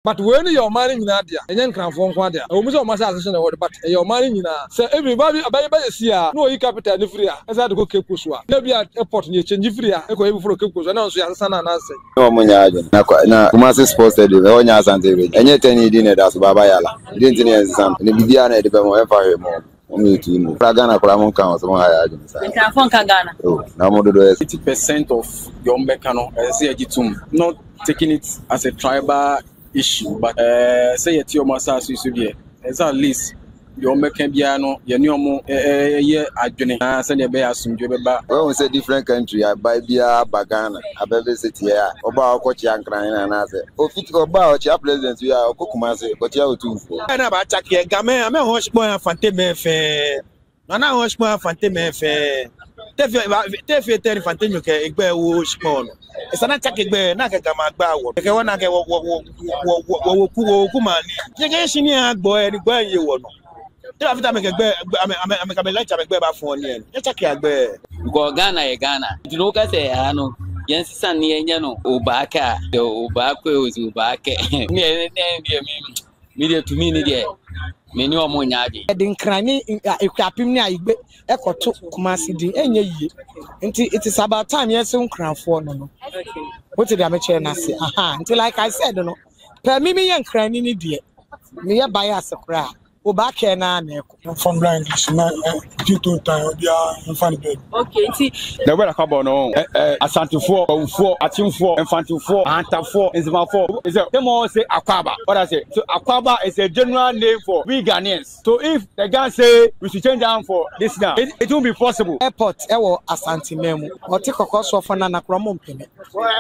But when you're marrying Nadia, and then can form Quadia, almost all my assassin, but you're marrying now. So everybody, by see, no, you capital, the free, as I go keep Kuswa. Maybe at airport, you change free, I go for Kupus, and also your son and answer. No, Munyajan, Kumasi posted the Onya Sante, and yet any dinner as Babayala. Didn't any son, and the Bidiana, the Bemo, fire more. Only to Pragana, Pramon counts among high agents. Oh, now more than 80% of your mechano, not taking it as a tribal issue, but say at your massage is at least your mechaniano, your new year at Johnny, send a bear soon. When we say different country, I buy beer, Bagana, I baby city here, about what young crying and answer. Oh, fit about your president, you are Kukumase, but you are too for. And about Jackie, Gamme, I'm a horse boy and Fantame fair. And I horse boy and Fantame fair. Definitely Fantame, a bear who small. It's an attack bear, Nakama Bow. If I want to get what you get in boy, and where you want. After I make a bear, I'm a lecture about 4 years. Let's take a bear. Go Ghana, Ghana. You know, I know. Yes, Sunny, Obaka, the Obako is Ubaka. Media to me, many or more yadi. Then cranny, a crapping echo to Kumasi, and ye. It is about time, yes, soon crown for no. What did I mention? I say, aha, until like I said, no. Per me and cranny, dear. Me a bias a crowd. Obake na from English na Tito time bia fan bed. Okay, see. The way I come on, Asantefo, Ofo, Atimfo, Infantefo, Antafo, Nzimafo. Is them all say Akwaba. What I say? So Akwaba is a general name for we Ghanaians. So if the guy say we should change down for this now, it won't be possible. Airport, ewo Asante Memu. Oti kokoso for na nakromo mpene.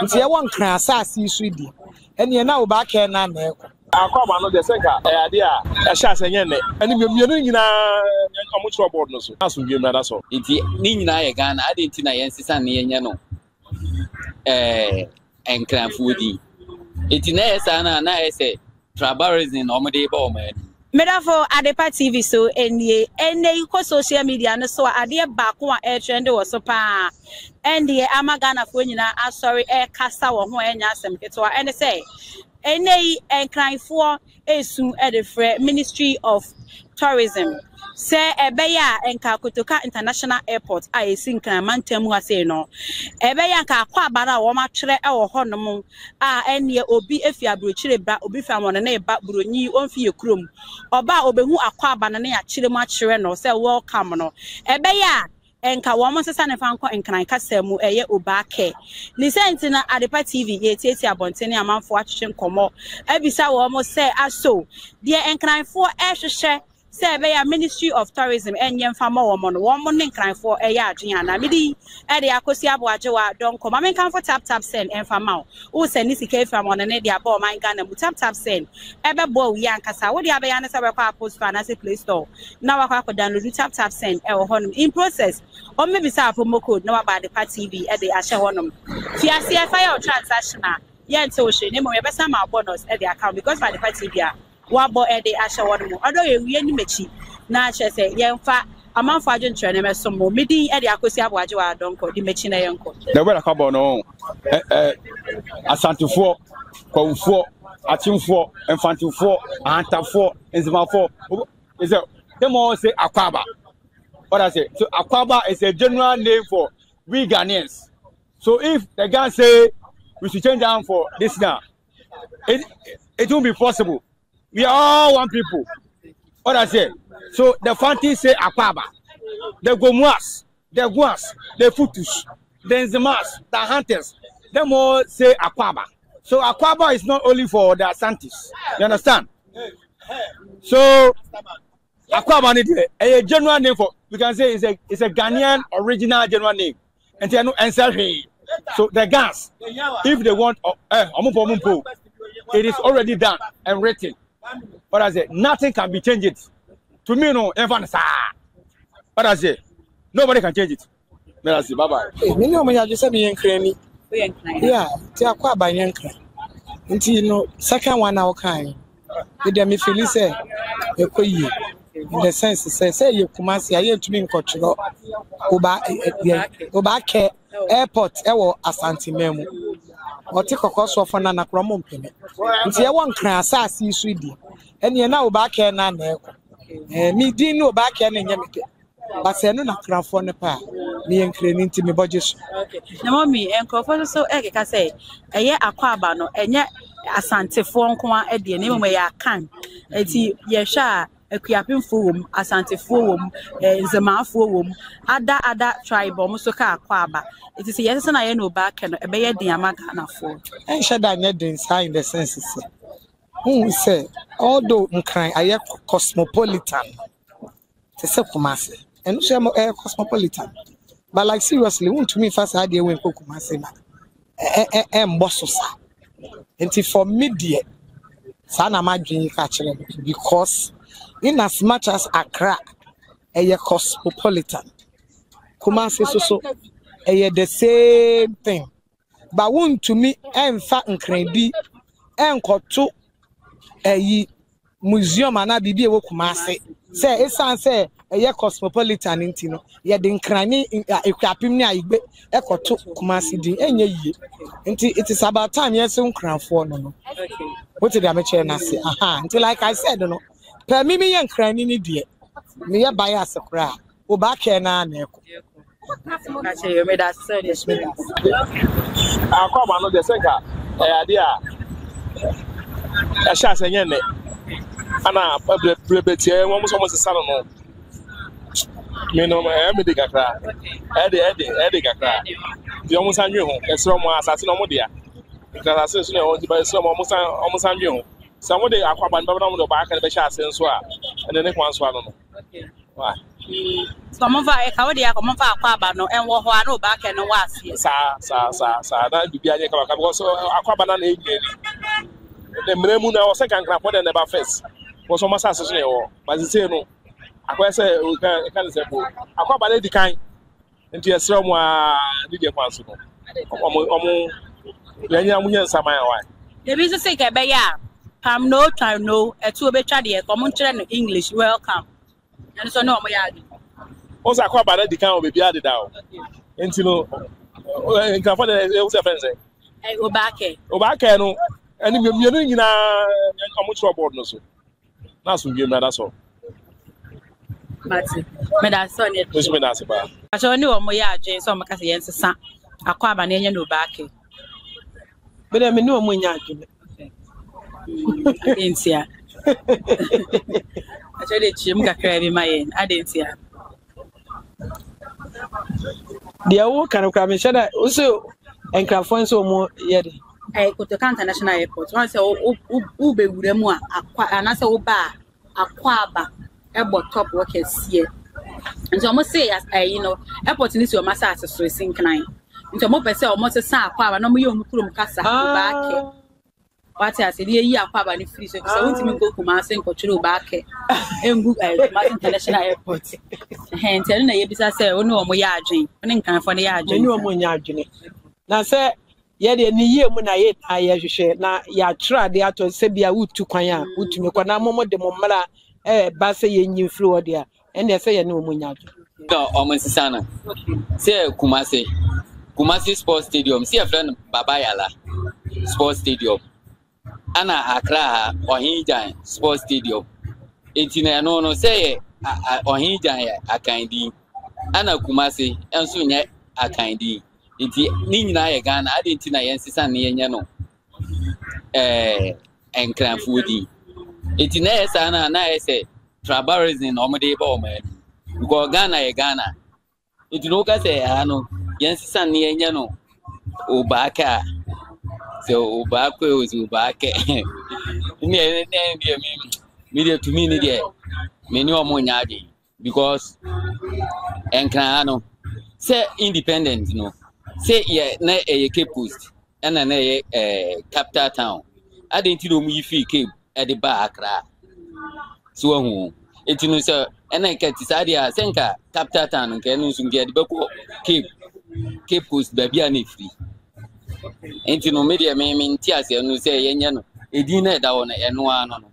Nti e won kran asase isu di. Ene na Obake na na Akwaba no the second idea a shas enye and you nyina omuchro board no so aso bi na so nti ni nyina ye Ghana ade nti na yensisa ne yenye no enkranfodi nti na yesa na yese tribalism no mo de ba o man Medafo Adepa TV so ene ko social media no so ade ba ko a trend wo so pa ende amagana fo nyina asori kasa wo ho enya asem ketewa ene say ene enkranfo esu edefre Ministry of Tourism say ebeya enka Kotoka International Airport a esi nkran mantemu ase no ebeya nka akwa bara wo ma twere e wo honom a ene obi efi abrochire bra obi fa mo na eba bronyi onfi ekrom oba obehu akwa bana na ya kire mu akire no say welcome no ebeya enka wo mo sesa ne fa nko enkran kasemu eye Obake ni senti na Adepa TV ye tieti abontene amanfo atwetwe nkomo ebisa wo mo say aso de enkranfo ehwehwe say be ya Ministry of Tourism enye mfama wo mo no wo mo ne enkranfo eye adwen ana medi e de akosi aboajewa donko ma men kanfo tap send enfama wo send ni sika efa mo ne de aba o man Ghana mu tap send ebe bo wi ankasa wo de aba ya ne se be kwa post fa na se Play Store na wa kwa download tap send e wo honum in process o me bisa promo code na wa ba Adepa TV e de ahye honum fiase e fire transactional ye nte o hwe ne mo ye besa ma bonus e de account because by Adepa TV a wabo e de ahye honum odo ye wi ni mechi na ahye se ye mfa amanfo adwen trene meso mo medi e de akosi aboaje wa donko di mechi na yenko the way I come on Asantefo, Kofo, Atimfo, Infantefo, Antafo, Nzimafo. Is them all say Akwaba. What I say? So Akwaba is a general name for we Ghanaians. So if the guy say we should change down for this now, it won't be possible. We are all one people. What I say? So the Fanti say Akwaba, the Gomuas, the Guas, the Futus, the Nzimas, the Hunters, them all say Akwaba. So Akwaba is not only for the Asantis. You understand? So Akwaba is a general name for, we can say it's a Ghanaian original general name. And they know answer. So the gas, if they want, it is already done and written. But I say nothing can be changed. To me, no, but I say nobody can change it. But I say bye bye. Many of me just said me and yeah, te Akwaba yankra. Until no second one now kind. With them if you say in the sense say you Kumasi I to me cultural Obake airport ewo Asante Memu ɔte kɔkɔ sɔfo na nakrɔmo mpene nti ɛwɔ nkran asase isu di ɛne na wo ba ka na na ɛkɔ me din no ba ka na nyame de basa no nakrafo ne pa me yenkrani nti me bɔgye so okay na mommy enkrofo so ekeka sɛ ɛyɛ akɔaba no ɛnyɛ asantefo nko a ɛde ne mmom ɛyɛ akan enti yɛhwɛ akuapemfo wom asantefo wom nzemaafo wom ada tribe mo so ka akɔaba enti sɛ yɛsɛ na yɛ no ba ka no ɛbɛyɛ den amaganafo ɛnhyɛ da nyɛ den saa in the sense sɛ who say although nkran ayɛ cosmopolitan te sɛ Kumasi and so cosmopolitan but like seriously won to me first idea when Kumasi na mboso sa enti for media sa na madwin ka kire because in as much as Accra a cosmopolitan Kumasi so the same thing but won to me emfa nkran di enkoto museum ana bibi ewo Kumasi say esan say eye cosmopolitan nti no ye de nkrani ekwapim ni ayigbe ekoto Kumasi din enye yie nti it is about time yes nkranfo no what did I mention na say until like I said no per me ye nkrani ni de me ye bias kra o ba ke na na eko ka che you made that so this me akwa no de senka ade a sha senye ne ana prebetie won so mo sesa no me no me de kakra ede kakra di omo sanwe ho esro mo asase no mo dia kakra asase so na o di ba esro mo sanwe ho sa mo de akwaba no ba no ba aka be sha ase nso a ene ne kwan so ano no wa so mo va e ka wo dia ko mo fa akwaba no enwo ho ana o ba aka no wa ase sa na bibia nye ka because akwaba na egeri the mremu na o second crap for the never first was almost as but say no akwa say o kan say bo akwa ba dey kan nti esre mo a dide kwanso no omo yanya munya saman wa the be say ke be ya pam no time no etu obetwa de ko mo nkyere no English welcome and so no omo ya adi o say akwa ba dey kan o be bia de da o nti no kan for the o say friends obake no ani mienu nyina omo chro board no so na so wiem na da so Mati me da so ne me da se ba aso ni omo ya adwen so omo ka se yensesa akwaba na enye no obake be dem ni omo nya adwen adentia aso de chim kakra bi mayen adentia dia wo kan kwa me sheda o se enkrafo nso omo ye de Kotoka International Airport one say u be wure mu akwa anase wo ba akwaba ebo top workers here nti omo say airport ni si o masa asesore sinkran nti omo pese omo se san akwaba no mo ye omu kurom kasa ba ke wati ase de yi akwaba ni free so say wonti mi go Kumasi nkotwere ba ke engu Kumasi International Airport nti na ye bisa say oni omo ya adwen oni nkanfo ne ya adwen ni omo nya adwen na say ye de ni ye mu na ye ta ye hwehwe na ya tra de ato se bia wutu kwan a wutumi kwa na momo de mommra ba se ye nyimfiri wo de a ene se ye ne omo nya no omo sisana se Kumasi Sports Stadium se friend Baba Yala Sports Stadium ana Accra Ohinjan Sports Stadium etina no se Ohinjan akandi ana Kumasi enso nya akandi nti ni nyina ye Ghana ade nti na yensisa ne yenye no enkranfodi nti na yesa na yese tribalism no mode ba o ma go Ghana ye Ghana nti no ka se no yensisa ne yenye no obaka so obaka ozu obaka ni media to me ni dey me ni omo nyaade because enkran no say independent no say yeah na Cape Coast and na capital town I didn't know me free Cape at the bar Accra so hu etinu say and I get sadia senka capital town nke no so get the Cape Coast baby ani free etinu media me ntiase no say yenya no edin na da wona eno ano no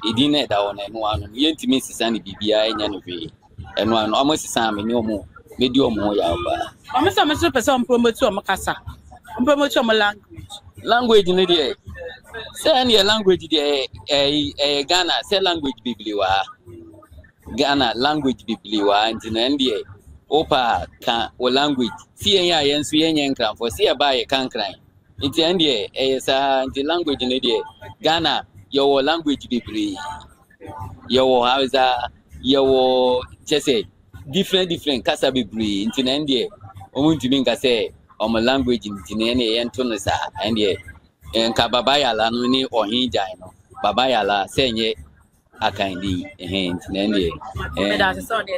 edin na da wona eno ano yentimi sisa ne bibia enya no hwe eno ano amosisa me ne omo media omo ya ba I'm so person promote to Makasa. I'm promote to language. language ni de say any language de Ghana say language bibliwa Ghana language bibliwa ntina ndie opa kan o language si yen ya yensu yen kran for si aba ye kan kran nti ndie sa nti language ni de Ghana your language bibli your Hausa your just different kasa bibli ntina ndie omuntimi nka say my language in any entonesa and ye nka babayala no ni ohinjan no babayala senye akandi nende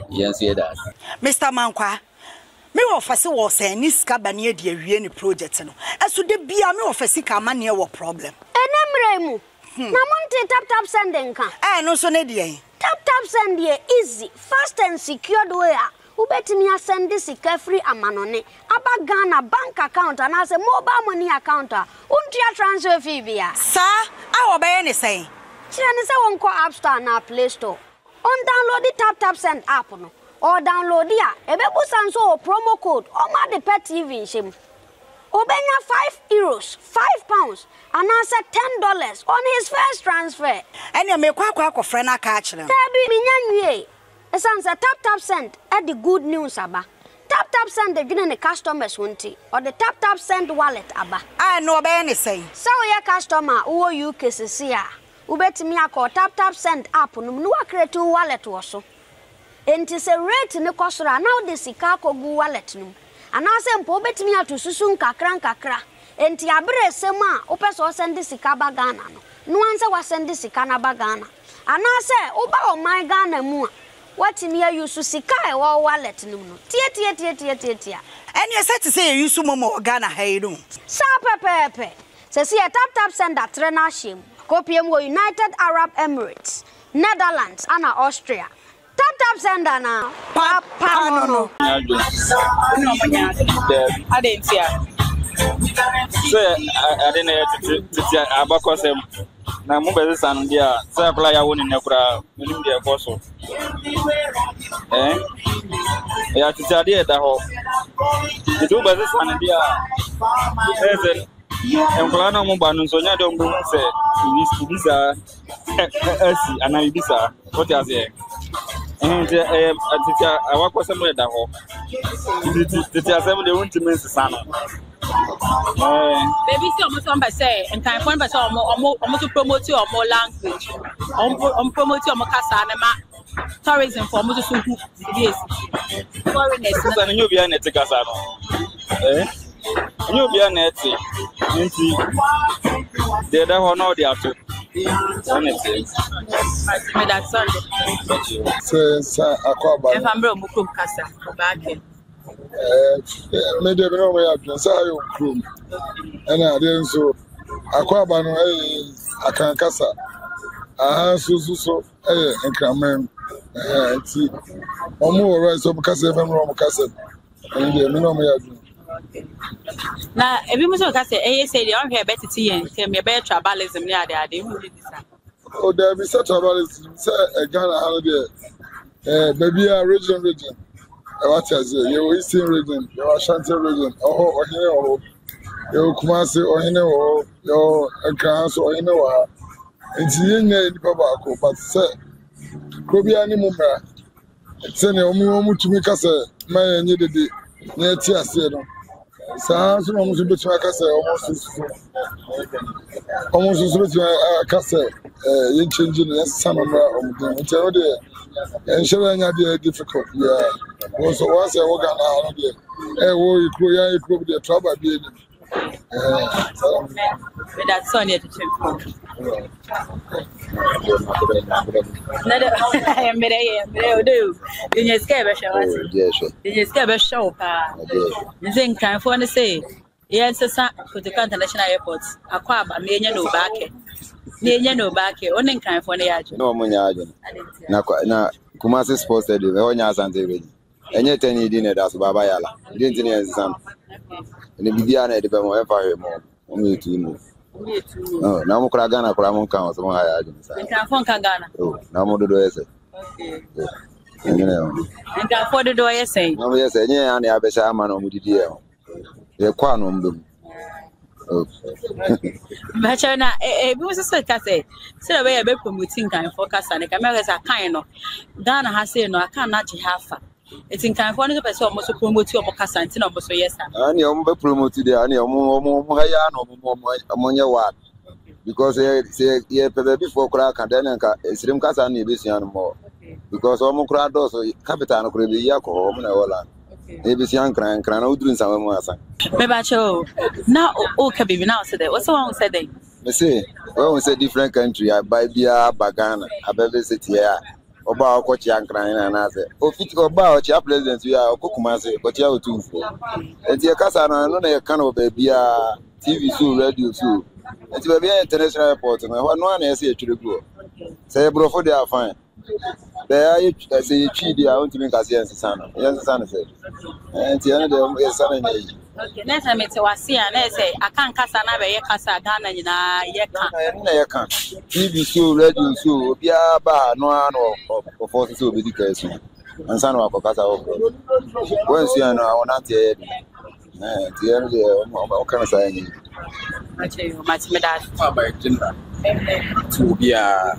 yes ye that Mr. Mankwa me office was say ni sika bane de awie ni project no eso de bia me office ka ma ne wo problem enemremu na monte tap send nka no so ne de tap send ye easy fast and secured way ubetimi asend sika free amanone aba Ghana bank account and as a mobile money account untia transfer fee bia sa awo be ne say kire ne say wonko app store na play store on download the tap send app no or download ya ebebu sanso promo code o ma the pet TV shim obenya €5 £5 and answer $10 on his first transfer ene me kwa friend aka a kire tabi minyanwie esan say tap send at the good news aba tap send the gina the customers wonti or the tap send wallet aba no be ne say so your customer wo UK sesia ubetimi akọ tap send app no no create wallet wo so enti se rate ne kosora now the sika kogu wallet no anase mpo ubetimi atosusu nkakra enti abre sema opeso send sika ba Ghana no anse wa send sika na ba Ghana anase uba o my Ghana mu what me use sika e wo wallet no tie ene se te say use momo Ghana hayru sa pepe se si tap send that na shim kopiem wo United Arab Emirates Netherlands and Austria tap send na papa no adentia say I didn't to abakosem na mo be san dia say kula ya woni ne kura nim dia koso ya titi dia da ho itu be san dia ezen kula na mo ba no so nya de mo say visa asi ana visa what you say titi awakosem le da ho titi asem de wonti men san baby see almost on by say and time point by so almost to promote your more language on promote your kasa na ma tourism for almost so who yes foreigners na nyo bia na te kasa no nyo bia na te nti de da ho no de ato honestly me that Sunday Say akwaba if I'm bro mukum kasa back me de no me adwen say ayo krum ana de so akwaba no akankasa so enkramen ti omo ora so kasa fam ro kasa de me no me adwen na ebi mo so kasa say dey on here better ti yen tem me be tribalism ni ade hu dey this o there be such tribalism say Ghana how there baby region what is it? You Eastern region, you Ashanti region, you Kumasi, you Ekrans, or it's in the Pabako, but say, Kobiani Mumra, it's any omu to make us a man needed it near Tiasino. So, almost a bit like I say, almost a bit like I say, you changing the summer of the and showing you difficult. Yeah. Also, once I work on there, you could be a trouble being. That Sonia to say, yes, for the international airports. Aquaba, me no back. No back only kind for the no money. Na Kumasi Sports Stadium, Onya Sante. Enye teni dine das baba yala. Didn't any exam. And the Bidiana de Bemo ever more. Only to move. No, now Ghana, Kuramon Count, some higher. And Ghana. Oh, now more do it. Okay. And can afford the door, yes, say. No, yes, and yeah, and the Abesha man on the deal. They're quanum. Bachana, a was a case. So, we are promoting kind for Cassan, America's a kind of Ghana has said, no, I cannot have. It's in kind for the person almost to promote your Cassan, almost so yes. And you're promoted the Annie among your word. Because before crack and then it's Rim Cassan, more. Because almost crowd also, Capitan could be Yako, Hola. Maybe young crying, crying out doing some more. Mebacho, now, okay, baby, now said what's wrong said they? Me say, well, we say different country, I buy beer, Bagana, I better sit here. About what young crying and I say, oh, fit about your president, we are Kukumase, but you have 2 for. And your cousin, I know they kind of baby, TV show, radio show. It's a very international airport, and one I say to the group. Say, bro, for they are fine. There I say, Chidi, I want to make a sense, son. Yes, son said. And the end of your son. Okay, next time it's a see, and I say, I can't cast another Yakasa Ghana, you can't. TV show, radio show, be a bar, no one or forces to be the case. And son of a casa. Once you know, I want not yet. The end of what can I say? Much by general to be a.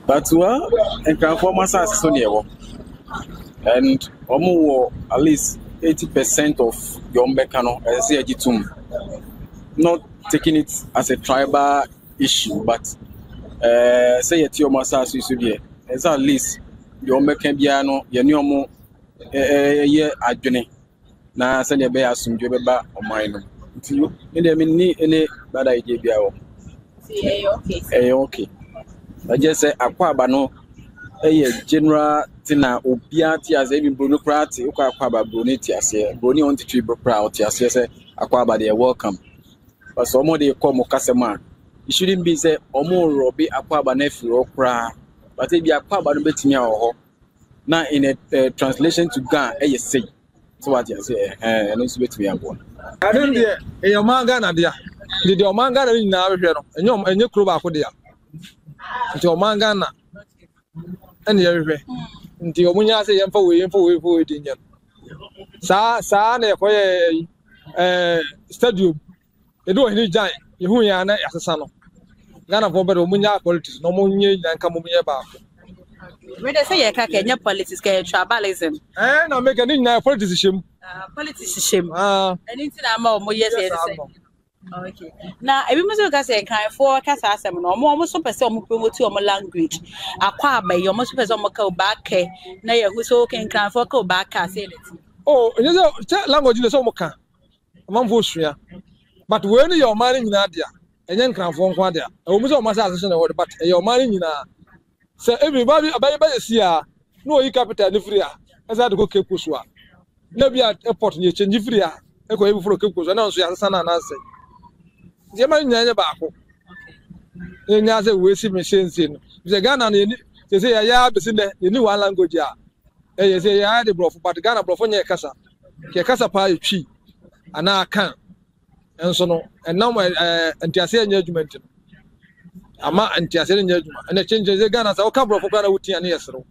But and transformers are so near, and at least 80% of your mechano as a not taking it as a tribal issue, but say at your massage is here, as at least your mechaniano, your new year at Jenny. Now, send your bear some job about or mine. To you, in the mini any bad idea. Okay. I just say Aquaba no a general tina obiati as even Brunocrati, Aquaba Brunitia, Bruni on the tree proud, yes, Aquaba, they are welcome. But some more they call Mocasama. It shouldn't be say or more Robbie Aquaba nephew or cry, but it be Aquaba bet me or now in a translation to Ghana, yes, say. So what you say, and it's bet me one. I don't hear your manga, Nadia. Did your manga in now, and your crew for there. Nti omanga na ene yehwe nti omunya se yemfa we dinya sa na ekoye stadium edo hini jan yehu ya na yasesa no Ghana for bedo omunya politics no omunye nyanka omunye ba we dey say ye ka Kenya politics ka tribalism na make any na politics shim anything na ma yes say. Okay. Now, every Muslim say kind for Casa Assam, no more so person promote your language. Aquaba, your most person go back, na who's okay can for go back. Say it. Oh, language is so much. Among Vushia. But when you're marrying Nadia, and then can for Quadia, a woman's almost assassin, but you're marrying so everybody about see no e capital Nifria, as I go Cape Kuswa. Maybe at airport near Chenjifria, I go for Cape Kuswa, announce your son and answer. The man nyanya baako. Enya say we see machines in. The Ghana they say ya be sin the new one language ya. Eh say ya the bro but Ghana bro nya kasa. Ke kasa pa etwi ana kan. Enso no and now antiase nya adwuma ama antiase nya adwuma. And change the Ghana say o ka bro for Ghana wuti ana yesro.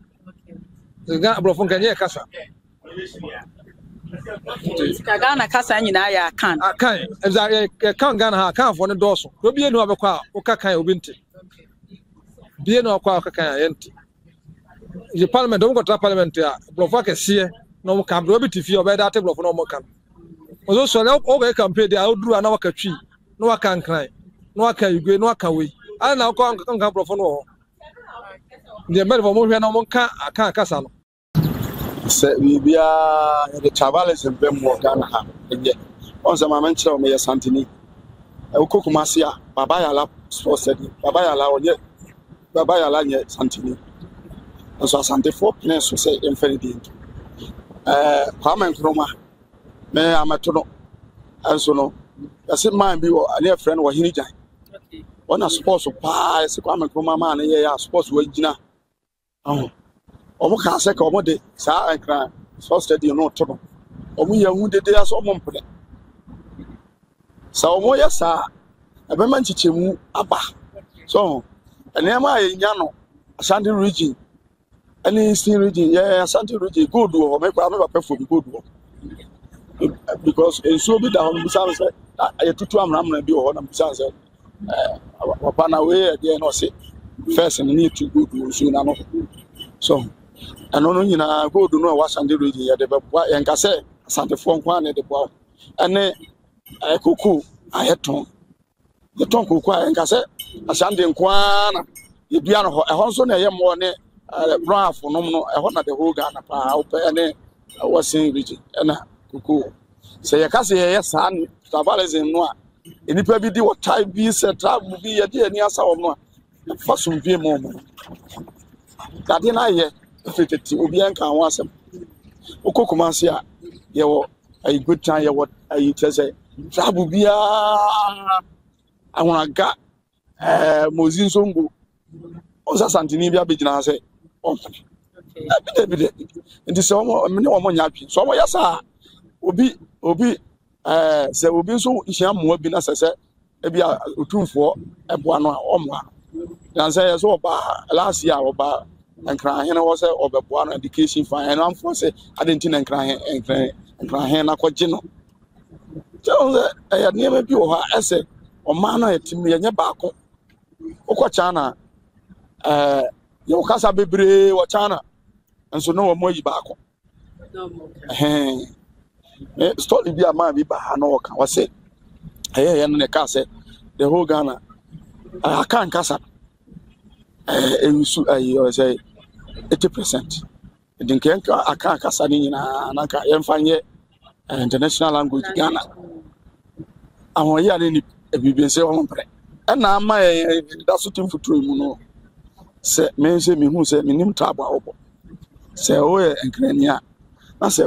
The Ghana bro for nya kasa. Ghana kasa nyina ya kan kan Ghana ha kan for ne doso obi enu abekwa o ka kan obi nti bi enu akwa o ka kan yenti the parliament don't go parliament ya blofa kese no mo kan obi tifi obi da table no mo kan ozo so na o ga campaign dia o duru ana wakatwi no waka nkran no waka igwe no waka we ana na ko kan blofa no ho the men for mo hwe na mo kan aka kasa no se bibia the tribalism be mo Ghana ha eye on se mama nkyere o me santini e kokumase a baba yala sports stadium baba yala onye baba yala nye santini so asante for place so say infinity Kwame Nkrumah me amato no also no ase man bi wo ane friend wo hini jan ona sports pa ase Kwame Nkrumah man ye ya sports wo gina omo ka se ka omo de sa ekran so stadium no to no omo ye hu dede aso omo mpede sa omo ye sa ebe man chichemu aba so ene ma ye nya no Ashanti region any Eastern region yeah Ashanti region good wo me kwa me papa for good wo because enso bi da ho bi sa say I took 2 amram be or Namsan. Wapana way again or say first and need to go to soon. So, and only go to know what's under reading at the Yankase, Santa Fonquan at the bar. And then I cuckoo, I had tongue. The tongue cuckoo and cassette, a Sunday in Kwana, the piano, a Honson, a young morning, brown for no, I want the whole Ghana, and then I was saying, Richard, and cuckoo. Say, I can't say, yes, son, Tavalis in Noah. In the baby, what type be said, travel be a dear near Saw, for some few moments. That in I hear, if it will be Anka once. Okokumasia, you a good time, what I say, travel be I want to get Mozin Songo. Also, Santinibia Bijana say, oh, and this one yapping. So, yes, sir, Obi. Say will be so isham more be necessary. Maybe a 2 for a one or more. Then say so last year about and crying was over one education fine and I'm for say I didn't think and crying a quagino. So I had never be over essay or manner to me and your back. Okwachana your casa be brave or China and so no more you back. Story be a man be bahano was said. Hey, and the cassette, the whole Ghana. I can't cassa. I say 80%. I can't cassa in Anaka and international language Ghana. I want to hear any be say on pre. And now my that's what for true, no. Say, me say me who say me name trouble. Say, oh, and Crania. I say,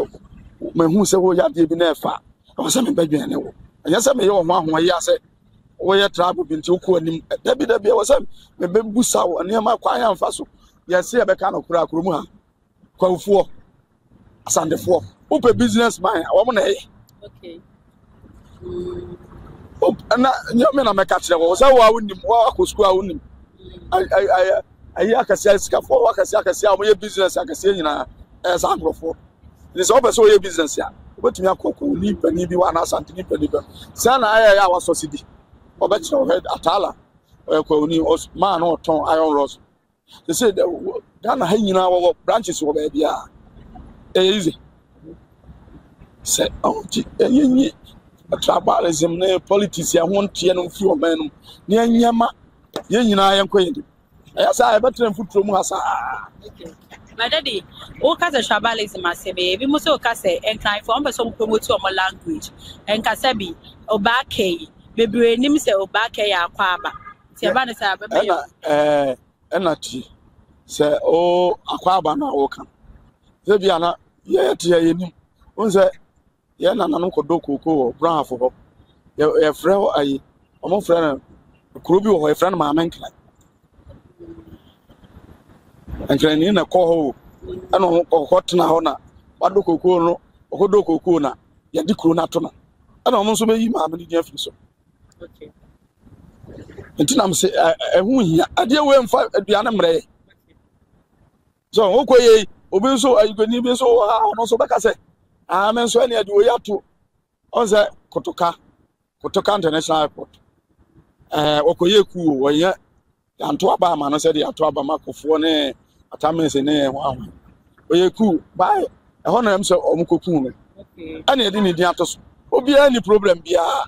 me who say, oh, ya be never. I was saying, baby, and yes, I may own one way. I said, oh, ya trouble been too cool. Debbie was a baby busaw and near my quiet and faso. Yes, see a becano crack room. Call for Sunday 4. Open business, my woman. Okay. Oh, and you mean I'm a catcher. Was I wouldn't walk with school. I can say, for work, I can say, I'm a business. I can say, as I'm for. It's always your business. But me a cook will leap and you be one as Anthony Pelican. Sana, I was society. Or bet your head Atala, or man or ton iron rods. They said, Ghana hanging our branches over baby. Easy. Said, oh, a tribalism, politics, I want to few men near Yama. Yen, I am quaint. Yes, I better put from Massa. My daddy, all kinds of tribalism, I say, baby, must all say, and climb for some promote my language. And Kasabi, Obake, baby, name say Obake, Aquaba. Say, energy. Say, oh, Aquaba, now, Okan. Zebiana, yet, ye, say, Yana, Nanoko Doku, brown for your friend, I, almost friend, Krubi or a friend of my man. And can in a call, I don't know what now, what do Coco, or do Cocona, yet the Crunatona. I don't know so many mammy Jefferson. Okay. Until I'm saying, I dear way and 5 at the Anamre. So, okay, Obiso, are you going to be so? Also, like I said, I'm so any idea to Oza Kotoka International Airport. Okoyeku, or yet, and to Abama, I said, the Atuabama Kofone. Atamis in there, wow. You're cool. Bye. I honor him so Omukume. And you didn't have to be any problem. Yeah.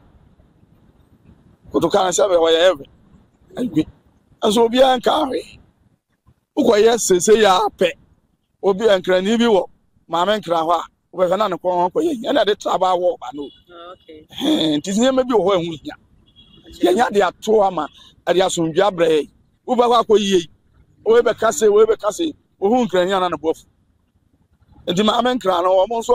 Go to Canada, whatever. And so be an carry. Okay, yes, say ya pet. Obi and Cranibi, Mamma Crawa, with another corner, and at the Traba walk. Okay. And tis near maybe when we ya the Atuama at Yasum Jabre. Ubawako ye. Webe kase, who can yan and above. And the Mamma Cran almost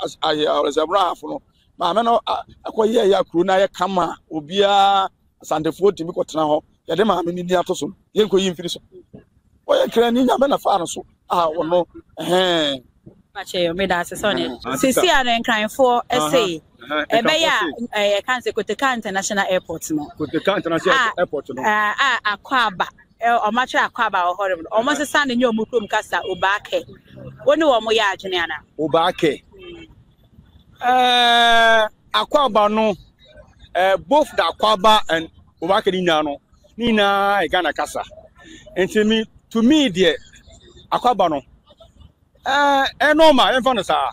as I was a braff. Mamma, acquire ya cruna, Kama, Ubia, Santa Fort, Timicotana, Yadema, Miniatos, Yanko Infinition. Why can you have a father so? Ah, no, eh. Mache, made us a son. Cecilia and crying for essay. I can't say Koteka International Airport. No, Koteka International Airport. Aquaba. Or much Aquaba or horrible. Almost a son in your Mukum Casa, Obake. One more Moya, Janiana. Obake. Aquaba no. both the Akwaba and Obakadinano, Nina, Ghana Casa. And to me, dear Akwabano, normal, and Fanasa,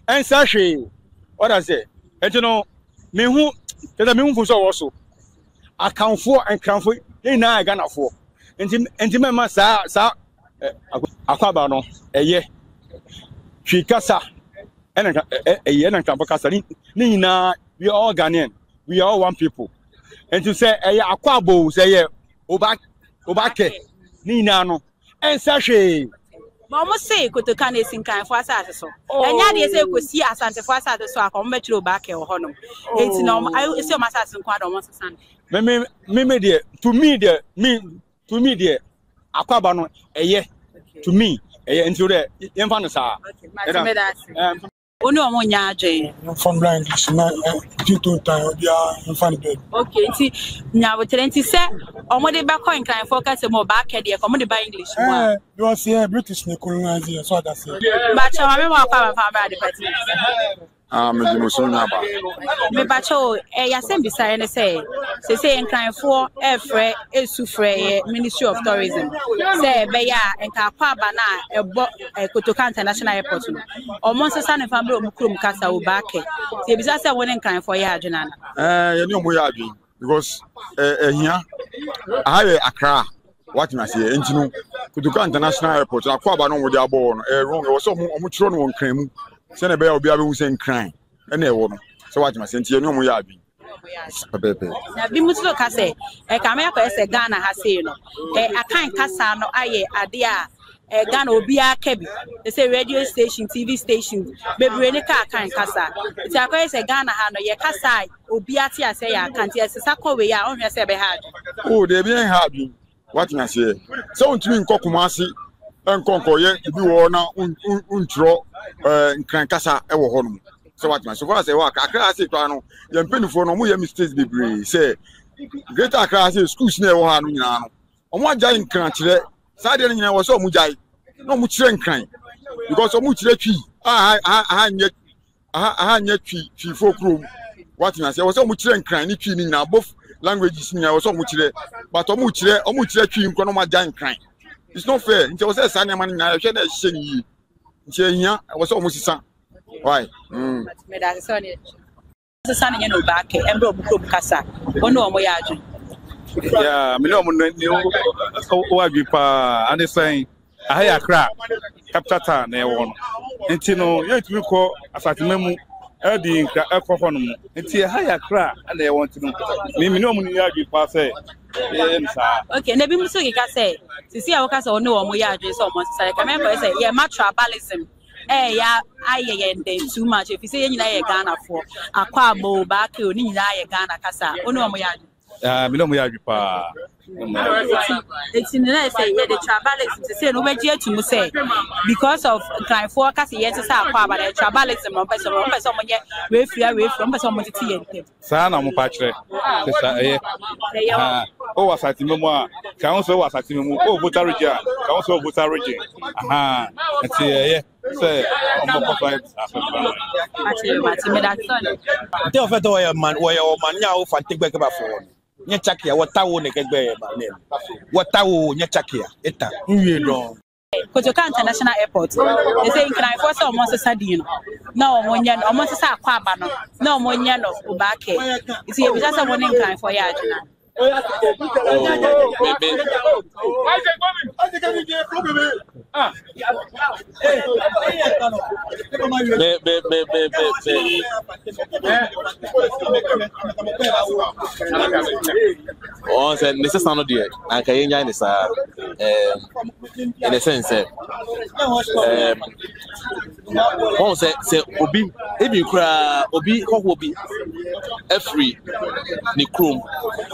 and Sashi, what I say, and you know, me who, the moon was also. I count for and count for, Nina, Ghana for. And to my sa, Akwabano, a year. She Casa, and a year and Campacasa, Nina, we are all Ghanaian. We are all one people. And to say, Akwabo, say, Obake, Ninano, and Sashi. Mama say, could the candidates in kind for us. And yet, they could see us and the first at the swap or metro back or honor. It's no, I see my assassin quite almost a son. Me, dear, to me, dear, Akwabano, a year, to me, into the Infanasa. Only one yaje. From blind, due to time, we are in front of it. Okay, see, now with 20 set, or what they back on kind focus more back at the comedy by English. You are see British colonizer, so that's it. But I remember about the party. Me bacho yasem bisa ne say nkran for efre esufre Ministry of Tourism say be ya enka kwaba na ebo Kotoka International Airport no omo sesa ne family omukrum kasa wo back say bisa say won nkran for ya adwena na ye ni omo ya adwen because ehia aye Accra what you say entinu Kotoka International Airport akwaba no wo dia bo no wrong wo so omo chiro no won kran mu se na be ya obi abe hu se nkran ene wo no so what you say enti enu omo ya adwen pepe na bi mutulo ka say ka me akọ ese Ghana ha say no akan kasa no aye ade a Ghana obi aka bi they say radio station TV station bebre ne ka akan kasa ti akọ ese Ghana ha no ye kasa obi ate ase ya kanti ese sakọ we ya onhwe se be ha oh they be ha bi what you say so ntumi nkokumasi enkonko ye bi wo na untro nkran kasa e wo ho no so what man so far say work Accra say to ano ye mpenifo no mo ye mistakes bebre say Greater Accra say schools na e wo ha no nyina no omo agya nkran kire sa de nyina wo so omo gya no mo kire nkran because omo kire twi anye twi fokrom what man say wo so omo kire nkran ni twi ni nyina both languages nyina wo so omo kire but omo kire twi nko no ma agya nkran it's not fair nti wo say sa ne ma nyina ye hwe na hye ni nti ehia wo so omo sisa. Why? Me that is on it. The son you know back and bro kasa. Ono omo ya aju. Yeah, me no mo o agripa and saying I Accra capital town na e wo no. Enti no ye tumi ko asatememu e di nkra e ko ho no mo. Enti I Accra and e want no. Me no mo ni agripa say okay, na bi muso ki ka say sisi a wo ka say ono omo ya aju so omo say ka me ko say yeah tribalism. Ya aye den too much if you say nyina ye Ghana for Akwabo back oni nyina ye Ghana kasa onu omo ya me no mo ya pa it's in the say the tribalism say no be je to say because of kind for kasa ye say Akwaba the tribalism on person mo nye we from person mo titi ye sa na mo pa kire o wasati memo a ka so wasati memo o voter region ka so voter region enti say I'm not quite me that son te o feto we man ya o fante gbe ke ba fo nya chakia wata wo ne gbe ba ne wata wo nya chakia eta nwie don Kotoka International Airport they say nkran for say omo sesa di no na omo nya no omo sesa Akwaba no na omo nya no Obake isi e bi say mo ne nkran for ya aduna Oh, said Mr. Sano dear, and Kayanya is in a sense. Oh, say Obi, if you cry, Obi, what will be every Nikrum,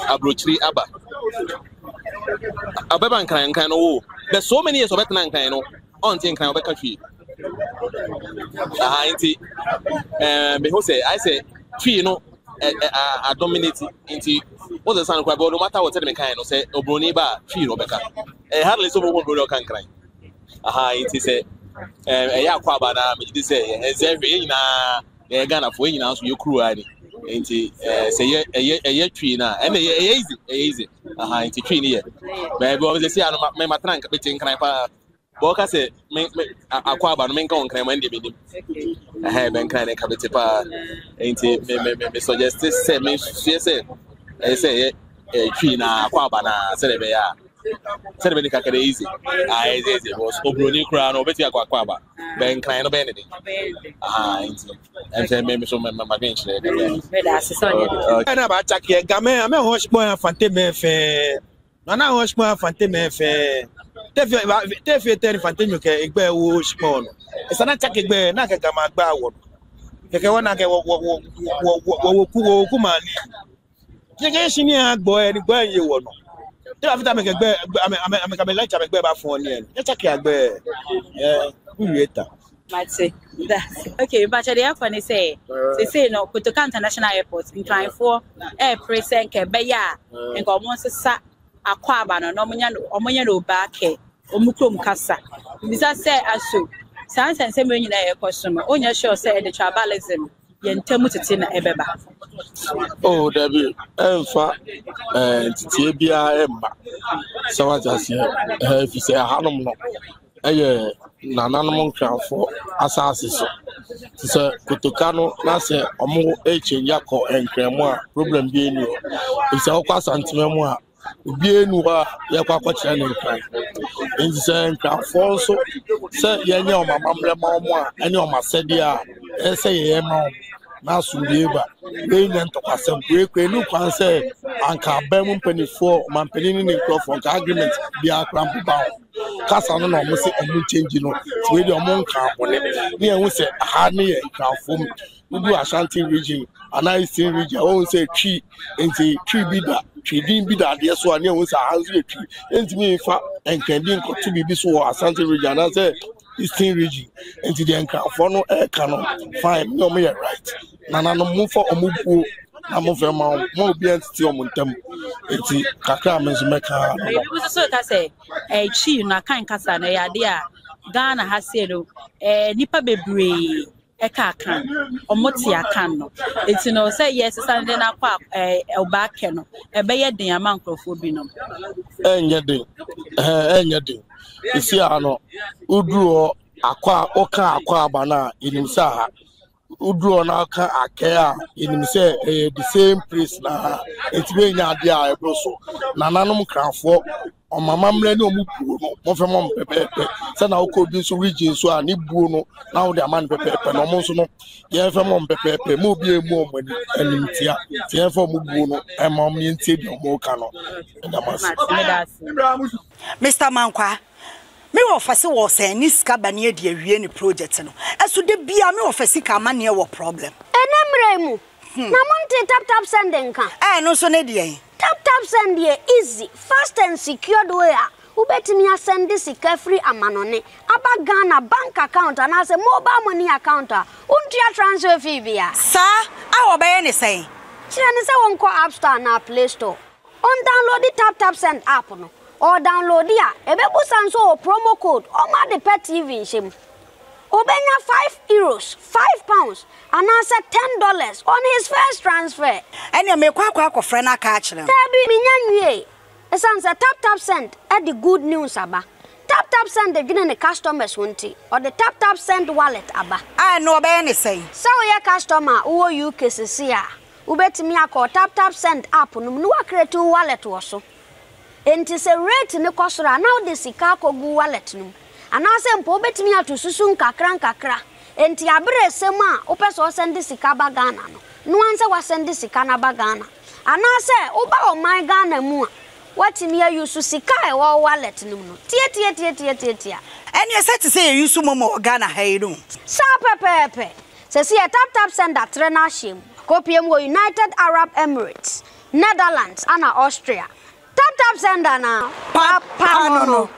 Abrochri Abba. Ababan kind of there's so many years of Betnan kind of on thing kind of country. I say, you know, a dominating into what the son of no matter what the kind of say, Obroniba, tree Rebecca. A hardly so one can cry. It is a Yaquabana, it is a every Ghana for you now, so you crew. Nti say a tree na and easy nti tree ni but we say ano me matrank betin kan pa boka say me Akwaba no me nka on kan man de bedim ben kan ka beti pa nti me suggest say me say tree na Akwaba na say be ya say be ka easy easy was obroni kra no beti Akwaba ben kan no ben de nti and say me so me bench there na ba chake game ame hosh boy afante me fe na hosh boy afante me fe tefi teri fante nyuke egbe wo shpon esa na chake egbe na ka gama gba wo keke wona ke wo ku mani keke shini agbo eni gbo ye wo no te afita me egbe ame ka me like egbe ba fun oni en chake agbe uwieta Mate. Okay, but the funny say no, Kotoka International Airport in trying for air present Kebeya and go once sa Akwaba no omonya no back omukrom kasa. Bisa say aso. Sans and same in air customer. Onya sure say the tribalism yentemu tete na ebeba. Oh, Debbie, Enfa, and Tibia Emma. So I just if you say a hanum no. Nananum crown for assassins. So, Kotokano, Nasa, Omo H. Yako, and Cremua, problem being you. It's all class anti-memoir. Being what Yakwa channel crime. In the same crown for so, say, Yanyo, my mamma, and your Massedia, and say, Emma. Now, Sundiba, being and to pass some great look and say, Anka Bemon penny for Mampenini for agreement, be a cramp bound. Casa no almost say a change, you know, it's really a monk on it. Near we say a honey and crown form. We do Ashanti region, and I see region, I won't say tree, and the tree be that, tree didn't be that, yes, one year was a house tree, and me, in fact, and can be to be this war, Ashanti region, I say. Eastern region into the Encafono air cannon. Fine, no me right. Nana no move for Omubu, Namofema, more be entity on them. It's Kaka Mezumeka. It was so to say, a chi na kind casa, no idea. Ghana has said, Nipa Bebre, a cacan, or Motia cano. It's no say yes, Sunday na quack, a backeno, a bay de amount of food. And yet, you see, I know, Udru Oka Akwaba in himself. Udru Naka Akea in himself, the same place now. It's very nadia, a broso. Nananum crown for on my mamma no mupu, from Mom Pepe. Send out could be so region so I need Bruno. Now the man Pepe, and almost no. Yeah, from Mom Pepe, Mobi Moment and Tia for Mubuno, and Mommy and Teddy Mokano. Mr. Mankwa. Me offer was a niska bani de awie ni project no eso de bia me offer sika ma ne wo problem enemremu na monte tap sending kan no so ne de tap send dey easy fast and secured way ubetimi send sika free amanone aba Ghana bank account and as a mobile money account untia transfer fee bia sa awo be ne say kire ne say won ko App Store na Play Store on download the tap send app no or download ya ebebu sanso promo code oma the pet TV shim obenya €5 £5 and answer $10 on his first transfer ene me kwa friend aka a kire tabi minyanwie esanse tap send at the good news aba tap send the gine customers wonti or the tap send wallet aba no be ne say so your customer wo UK sesia ubetimi akọ tap send app no no create wallet wo so enti se rate ne kosora now the sika kogu wallet no anase mpo betimi atosusu nkakra enti abre sema opeso send sika ba Ghana no anse wa send sika na ba Ghana anase oba o my Ghana mu watimi ayusu sika e wa wallet no tie eni se te say yusu momo Ghana hayiru sa pepe se si tap send atre na him kopiem wo United Arab Emirates Netherlands and Austria tap send na papa no